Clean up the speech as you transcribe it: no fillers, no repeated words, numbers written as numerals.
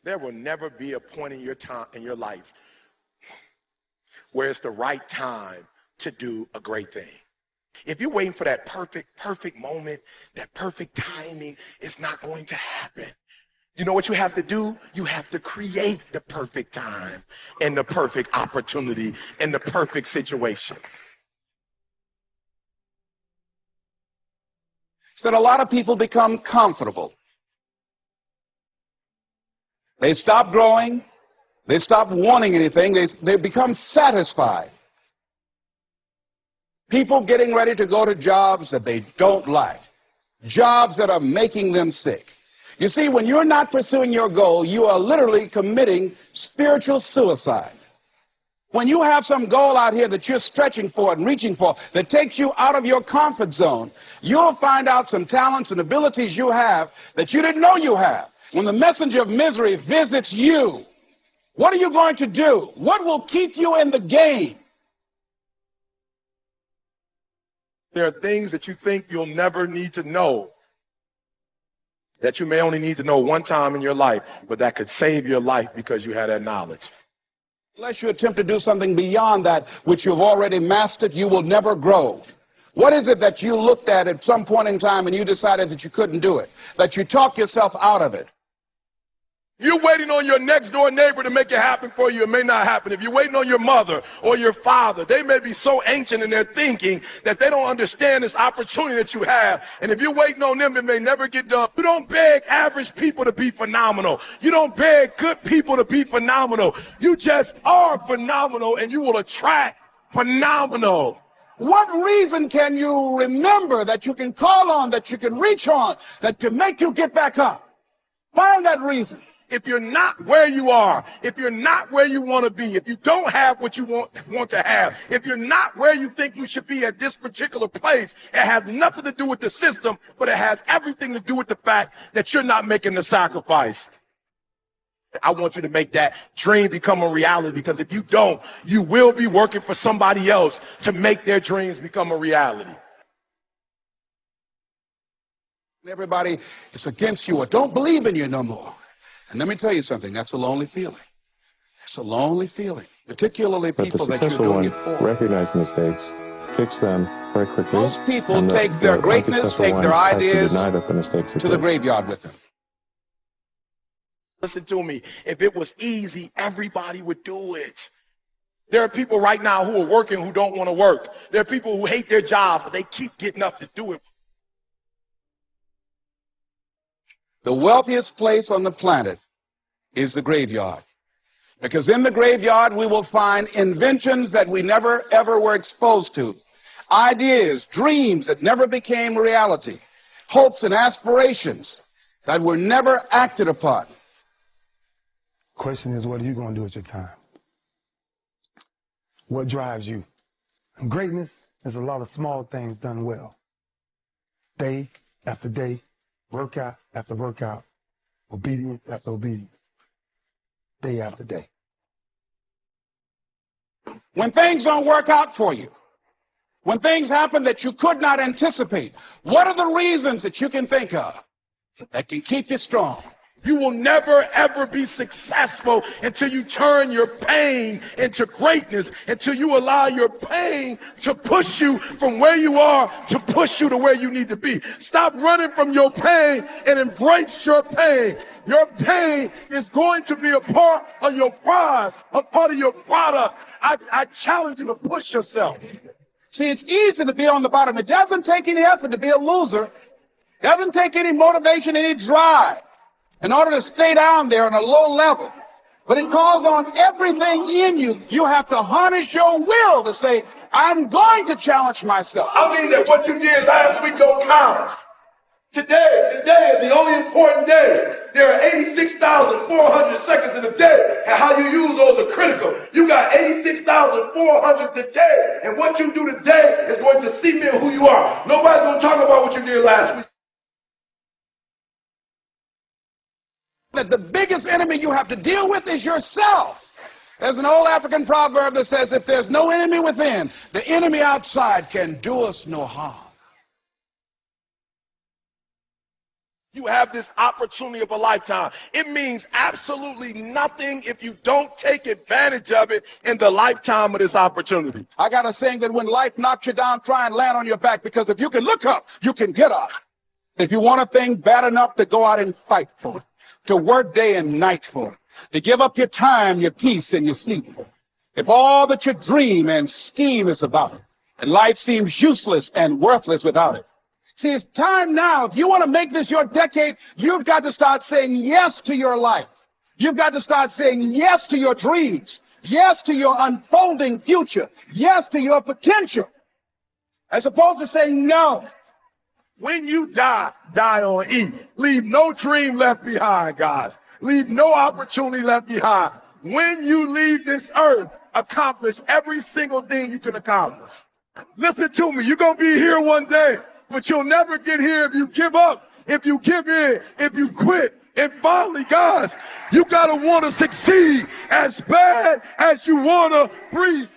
There will never be a point in your life where it's the right time to do a great thing. If you're waiting for that perfect moment, that perfect timing, it's not going to happen. You know what you have to do? You have to create the perfect time and the perfect opportunity and the perfect situation. So that a lot of people become comfortable. They stop growing. They stop wanting anything. They become satisfied. People getting ready to go to jobs that they don't like, jobs that are making them sick. You see, when you're not pursuing your goal, you are literally committing spiritual suicide. When you have some goal out here that you're stretching for and reaching for that takes you out of your comfort zone, you'll find out some talents and abilities you have that you didn't know you have. When the messenger of misery visits you, what are you going to do? What will keep you in the game? There are things that you think you'll never need to know, that you may only need to know one time in your life, but that could save your life because you had that knowledge. Unless you attempt to do something beyond that which you've already mastered, you will never grow. What is it that you looked at some point in time and you decided that you couldn't do it, that you talked yourself out of it? You're waiting on your next door neighbor to make it happen for you. It may not happen. If you're waiting on your mother or your father, they may be so ancient in their thinking that they don't understand this opportunity that you have. And if you're waiting on them, it may never get done. You don't beg average people to be phenomenal. You don't beg good people to be phenomenal. You just are phenomenal, and you will attract phenomenal. What reason can you remember that you can call on, that you can reach on, that can make you get back up? Find that reason. If you're not where you are, if you're not where you want to be, if you don't have what you want to have, if you're not where you think you should be at this particular place, it has nothing to do with the system, but it has everything to do with the fact that you're not making the sacrifice. I want you to make that dream become a reality, because if you don't, you will be working for somebody else to make their dreams become a reality. Everybody is against you or don't believe in you no more. And let me tell you something, that's a lonely feeling. It's a lonely feeling, particularly people that you're doing it for. Recognize mistakes, fix them very quickly. Most people take their greatness, take their ideas to the graveyard with them. Listen to me, if it was easy, everybody would do it. There are people right now who are working who don't want to work. There are people who hate their jobs, but they keep getting up to do it. The wealthiest place on the planet is the graveyard, because in the graveyard we will find inventions that we never ever were exposed to, ideas, dreams that never became reality, hopes and aspirations that were never acted upon. Question is, what are you going to do with your time? What drives you? And greatness is a lot of small things done well. Day after day, workout after workout, obedience after obedience, day after day. When things don't work out for you, when things happen that you could not anticipate, what are the reasons that you can think of that can keep you strong? You will never, ever be successful until you turn your pain into greatness, until you allow your pain to push you from where you are to push you to where you need to be. Stop running from your pain and embrace your pain. Your pain is going to be a part of your prize, a part of your product. I challenge you to push yourself. See, it's easy to be on the bottom. It doesn't take any effort to be a loser. It doesn't take any motivation, any drive in order to stay down there on a low level. But it calls on everything in you. You have to harness your will to say, I'm going to challenge myself. I mean that what you did last week don't count. Today is the only important day. There are 86,400 seconds in a day, and how you use those are critical. You got 86,400 today, and what you do today is going to cement who you are. Nobody's going to talk about what you did last week. That the biggest enemy you have to deal with is yourself. There's an old African proverb that says, if there's no enemy within, the enemy outside can do us no harm. You have this opportunity of a lifetime. It means absolutely nothing if you don't take advantage of it in the lifetime of this opportunity. I got a saying that when life knocks you down, try and land on your back, because if you can look up, you can get up. If you want a thing bad enough to go out and fight for it, to work day and night for it, to give up your time, your peace, and your sleep for it, if all that you dream and scheme is about it, and life seems useless and worthless without it. See, it's time now. If you want to make this your decade, you've got to start saying yes to your life. You've got to start saying yes to your dreams, yes to your unfolding future, yes to your potential, as opposed to saying no. When you die, die on E. Leave no dream left behind, guys. Leave no opportunity left behind. When you leave this earth, accomplish every single thing you can accomplish. Listen to me. You're going to be here one day, but you'll never get here if you give up, if you give in, if you quit. And finally, guys, you got to want to succeed as bad as you want to breathe.